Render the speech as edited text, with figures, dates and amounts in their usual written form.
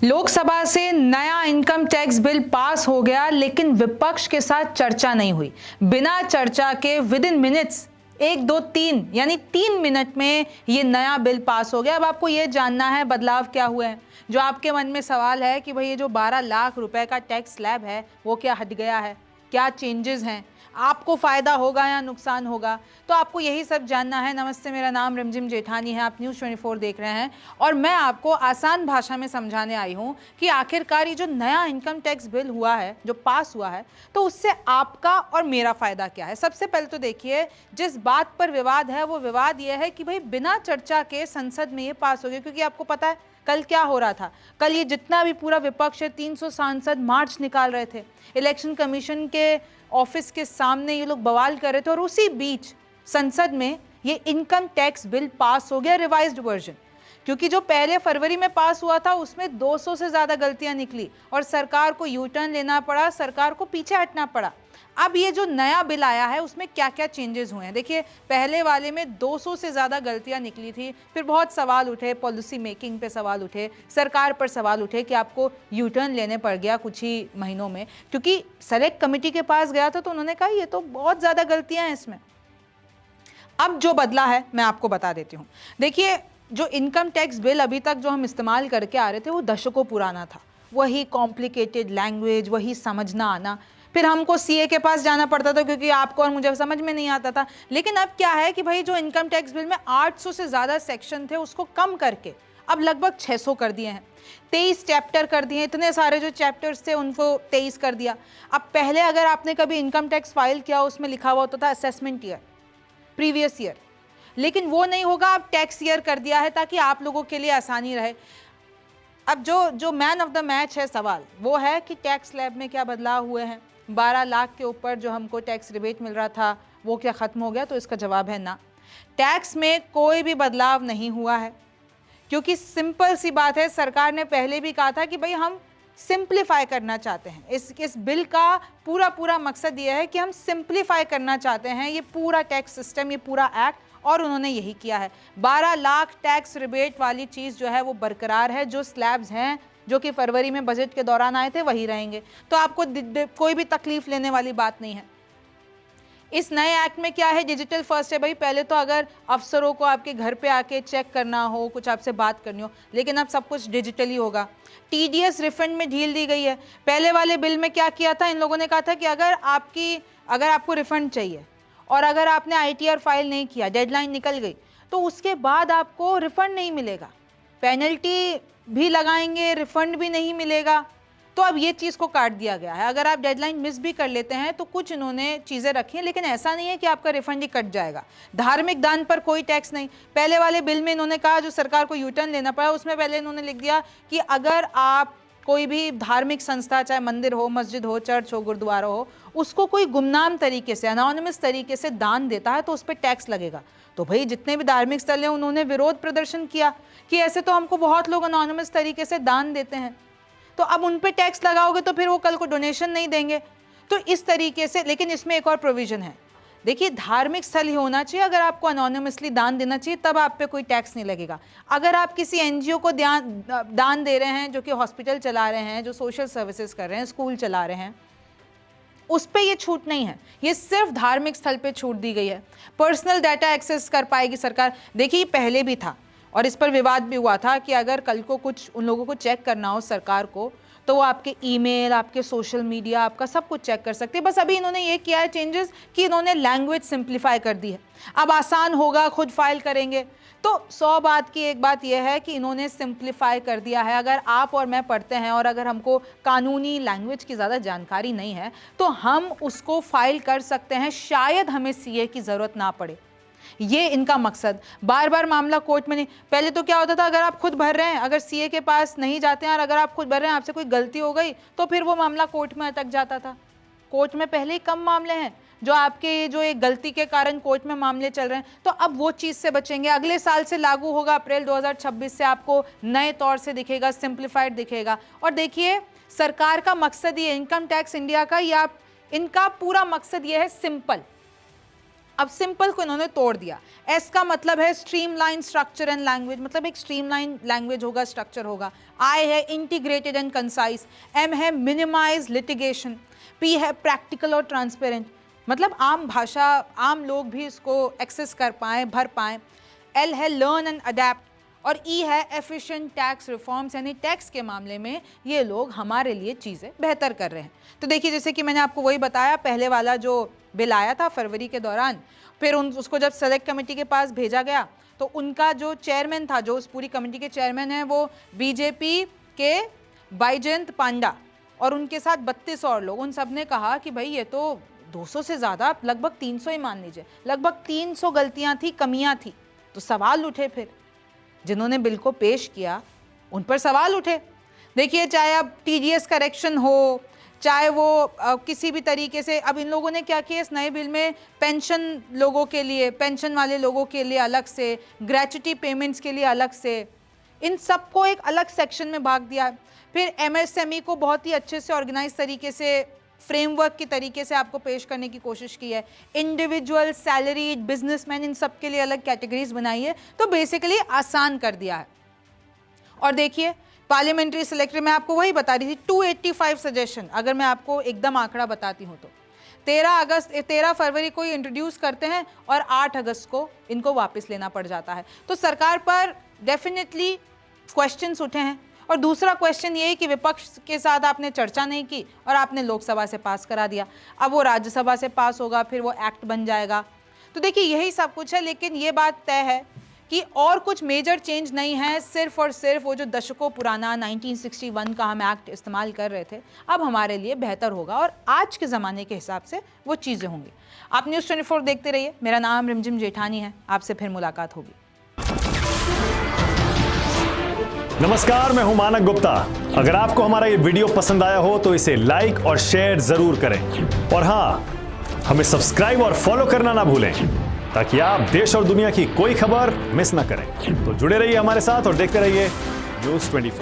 लोकसभा से नया income tax bill pass हो गया, लेकिन विपक्ष के साथ चर्चा नहीं हुई। बिना चर्चा के विद इन मिनट्स, 1 2 3 यानी 3 मिनट में ये नया बिल पास हो गया। अब आपको ये जानना है बदलाव क्या हुए हैं। जो आपके मन में सवाल है कि भाई ये जो 12 लाख रुपए का टैक्स स्लैब है वो क्या हट गया है, क्या चेंजेस हैं, आपको फायदा होगा या नुकसान होगा, तो आपको यही सब जानना है। नमस्ते, मेरा नाम रिमझिम जेठानी है, आप न्यूज़ 24 देख रहे हैं और मैं आपको आसान भाषा में समझाने आई हूं कि आखिरकार ये जो नया इनकम टैक्स बिल हुआ है, जो पास हुआ है, तो उससे आपका और मेरा फायदा क्या है। सबसे पहले तो देखिए, जिस बात पर विवाद है वो विवाद ये है कि भाई बिना चर्चा के संसद में ये पास हो गया। क्योंकि आपको पता है कल क्या हो रहा था। कल ये जितना भी पूरा विपक्ष है, 300 सांसद मार्च निकाल रहे थे, इलेक्शन कमीशन के ऑफिस के सामने ये लोग बवाल कर रहे थे, और उसी बीच संसद में ये इनकम टैक्स बिल पास हो गया, रिवाइज्ड वर्जन। क्योंकि जो पहले फरवरी में पास हुआ था उसमें 200 से ज्यादा गलतियां निकली और सरकार को यू टर्न लेना पड़ा, सरकार को पीछे हटना पड़ा। अब ये जो नया बिल आया है उसमें क्या क्या चेंजेस हुए हैं। देखिए, पहले वाले में 200 से ज़्यादा गलतियां निकली थी, फिर बहुत सवाल उठे, पॉलिसी मेकिंग पे सवाल उठे, सरकार पर सवाल उठे कि आपको यू टर्न लेने पड़ गया कुछ ही महीनों में। क्योंकि सेलेक्ट कमेटी के पास गया था तो उन्होंने कहा ये तो बहुत ज़्यादा गलतियां हैं इसमें। अब जो बदला है मैं आपको बता देती हूँ। देखिए, जो इनकम टैक्स बिल अभी तक जो हम इस्तेमाल करके आ रहे थे वो दशकों पुराना था। वही कॉम्प्लिकेटेड लैंग्वेज, वही समझना आना, फिर हमको सीए के पास जाना पड़ता था क्योंकि आपको और मुझे समझ में नहीं आता था। लेकिन अब क्या है कि भाई जो इनकम टैक्स बिल में 800 से ज़्यादा सेक्शन थे उसको कम करके अब लगभग 600 कर दिए हैं। 23 चैप्टर कर दिए, इतने सारे जो चैप्टर्स थे उनको 23 कर दिया। अब पहले अगर आपने कभी इनकम टैक्स फाइल किया उसमें लिखा हुआ होता था असेसमेंट ईयर, प्रीवियस ईयर, लेकिन वो नहीं होगा, अब टैक्स ईयर कर दिया है ताकि आप लोगों के लिए आसानी रहे। अब जो मैन ऑफ द मैच है सवाल वो है कि टैक्स स्लैब में क्या बदलाव हुए हैं। 12 लाख के ऊपर जो हमको टैक्स रिबेट मिल रहा था वो क्या ख़त्म हो गया, तो इसका जवाब है ना। टैक्स में कोई भी बदलाव नहीं हुआ है, क्योंकि सिंपल सी बात है, सरकार ने पहले भी कहा था कि भाई हम सिंप्लीफाई करना चाहते हैं। इस बिल का पूरा मकसद ये है कि हम सिंप्लीफाई करना चाहते हैं ये पूरा टैक्स सिस्टम, ये पूरा एक्ट, और उन्होंने यही किया है। 12 लाख टैक्स रिबेट वाली चीज़ जो है वो बरकरार है। जो स्लैब्स हैं जो कि फरवरी में बजट के दौरान आए थे वही रहेंगे, तो आपको कोई भी तकलीफ लेने वाली बात नहीं है। इस नए एक्ट में क्या है, डिजिटल फर्स्ट है भाई। पहले तो अगर अफसरों को आपके घर पे आके चेक करना हो, कुछ आपसे बात करनी हो, लेकिन अब सब कुछ डिजिटली होगा। टीडीएस रिफंड में ढील दी गई है। पहले वाले बिल में क्या किया था, इन लोगों ने कहा था कि अगर आपको रिफंड चाहिए और अगर आपने आईटीआर फाइल नहीं किया, डेडलाइन निकल गई, तो उसके बाद आपको रिफंड नहीं मिलेगा, पेनल्टी भी लगाएंगे, रिफंड भी नहीं मिलेगा। तो अब ये चीज़ को काट दिया गया है। अगर आप डेडलाइन मिस भी कर लेते हैं तो कुछ इन्होंने चीज़ें रखी हैं, लेकिन ऐसा नहीं है कि आपका रिफंड ही कट जाएगा। धार्मिक दान पर कोई टैक्स नहीं। पहले वाले बिल में इन्होंने कहा जो सरकार को यू टर्न लेना पड़ा, उसमें पहले इन्होंने लिख दिया कि अगर आप कोई भी धार्मिक संस्था, चाहे मंदिर हो, मस्जिद हो, चर्च हो, गुरुद्वारा हो, उसको कोई गुमनाम तरीके से, अनोनिमस तरीके से दान देता है तो उस पर टैक्स लगेगा। तो भाई जितने भी धार्मिक स्थल हैं उन्होंने विरोध प्रदर्शन किया कि ऐसे तो हमको बहुत लोग अनोनिमस तरीके से दान देते हैं, तो अब उन पे टैक्स लगाओगे तो फिर वो कल को डोनेशन नहीं देंगे। तो इस तरीके से, लेकिन इसमें एक और प्रोविजन है। देखिए, धार्मिक स्थल ही होना चाहिए, अगर आपको अनोनिमसली दान देना चाहिए तब आप पे कोई टैक्स नहीं लगेगा। अगर आप किसी एनजीओ को दान दे रहे हैं, जो कि हॉस्पिटल चला रहे हैं, जो सोशल सर्विसेज कर रहे हैं, स्कूल चला रहे हैं, उस पर ये छूट नहीं है। ये सिर्फ धार्मिक स्थल पे छूट दी गई है। पर्सनल डाटा एक्सेस कर पाएगी सरकार। देखिए, पहले भी था और इस पर विवाद भी हुआ था कि अगर कल को कुछ उन लोगों को चेक करना हो सरकार को, तो वो आपके ईमेल, आपके सोशल मीडिया, आपका सब कुछ चेक कर सकते हैं। बस अभी इन्होंने ये किया है चेंजेस कि इन्होंने लैंग्वेज सिंप्लीफाई कर दी है। अब आसान होगा, खुद फाइल करेंगे। तो 100 बात की एक बात यह है कि इन्होंने सिंप्लीफाई कर दिया है। अगर आप और मैं पढ़ते हैं और अगर हमको कानूनी लैंग्वेज की ज़्यादा जानकारी नहीं है तो हम उसको फाइल कर सकते हैं, शायद हमें सीए की ज़रूरत ना पड़े। ये इनका मकसद। बार बार मामला कोर्ट में नहीं। पहले तो क्या होता था, अगर आप खुद भर रहे हैं, अगर सीए के पास नहीं जाते हैं और अगर आप खुद भर रहे हैं, आपसे कोई गलती हो गई तो फिर वो मामला कोर्ट में अटक जाता था। कोर्ट में पहले ही कम मामले हैं जो आपके जो एक गलती के कारण कोर्ट में मामले चल रहे हैं, तो अब वो चीज़ से बचेंगे। अगले साल से लागू होगा, अप्रैल 2026 से आपको नए तौर से दिखेगा, सिंप्लीफाइड दिखेगा। और देखिए, सरकार का मकसद ये, इनकम टैक्स इंडिया का, या इनका पूरा मकसद ये है सिंपल। अब सिंपल को इन्होंने तोड़ दिया। एस का मतलब है स्ट्रीमलाइन स्ट्रक्चर एंड लैंग्वेज, मतलब एक स्ट्रीमलाइन लैंग्वेज होगा, स्ट्रक्चर होगा। आई है इंटीग्रेटेड एंड कंसाइज। एम है मिनिमाइज लिटिगेशन। पी है प्रैक्टिकल और ट्रांसपेरेंट, मतलब आम भाषा, आम लोग भी इसको एक्सेस कर पाएँ, भर पाएँ। एल है लर्न एंड अडेप्ट। और ई है एफिशिएंट टैक्स रिफॉर्म्स, यानी टैक्स के मामले में ये लोग हमारे लिए चीज़ें बेहतर कर रहे हैं। तो देखिए, जैसे कि मैंने आपको वही बताया, पहले वाला जो बिल आया था फरवरी के दौरान, फिर उसको जब सेलेक्ट कमेटी के पास भेजा गया तो उनका जो चेयरमैन था, जो उस पूरी कमेटी के चेयरमैन हैं, वो बीजेपी के बैजयंत पांडा और उनके साथ 32 और लोग, उन सब ने कहा कि भाई ये तो 200 से ज़्यादा, लगभग 300 ही मान लीजिए, लगभग 300 गलतियाँ थी, कमियाँ थी। तो सवाल उठे, फिर जिन्होंने बिल को पेश किया उन पर सवाल उठे। देखिए, चाहे अब टीडीएस करेक्शन हो, चाहे वो किसी भी तरीके से, अब इन लोगों ने क्या किया इस नए बिल में, पेंशन लोगों के लिए, पेंशन वाले लोगों के लिए अलग से, ग्रेच्युटी पेमेंट्स के लिए अलग से, इन सबको एक अलग सेक्शन में भाग दिया। फिर एमएसएमई को बहुत ही अच्छे से ऑर्गेनाइज तरीके से, फ्रेमवर्क की तरीके से आपको पेश करने की कोशिश की है। इंडिविजुअल, सैलरीड, बिजनेसमैन, इन सब के लिए अलग कैटेगरीज बनाई है, तो बेसिकली आसान कर दिया है। और देखिए, पार्लियामेंट्री सेलेक्टर में आपको वही बता रही थी, 285 सजेशन, अगर मैं आपको एकदम आंकड़ा बताती हूँ तो 13 फरवरी को ये इंट्रोड्यूस करते हैं और 8 अगस्त को इनको वापस लेना पड़ जाता है। तो सरकार पर डेफिनेटली क्वेश्चंस उठे हैं। और दूसरा क्वेश्चन ये है कि विपक्ष के साथ आपने चर्चा नहीं की और आपने लोकसभा से पास करा दिया। अब वो राज्यसभा से पास होगा, फिर वो एक्ट बन जाएगा। तो देखिए, यही सब कुछ है, लेकिन ये बात तय है कि और कुछ मेजर चेंज नहीं है। सिर्फ और सिर्फ वो जो दशकों पुराना 1961 का हम एक्ट इस्तेमाल कर रहे थे, अब हमारे लिए बेहतर होगा और आज के ज़माने के हिसाब से वो चीज़ें होंगी। आप न्यूज़ 24 देखते रहिए। मेरा नाम रिमझिम जेठानी है। आपसे फिर मुलाकात होगी। नमस्कार, मैं हूं मानक गुप्ता। अगर आपको हमारा ये वीडियो पसंद आया हो तो इसे लाइक और शेयर जरूर करें। और हाँ, हमें सब्सक्राइब और फॉलो करना ना भूलें, ताकि आप देश और दुनिया की कोई खबर मिस ना करें। तो जुड़े रहिए हमारे साथ और देखते रहिए न्यूज़ 24।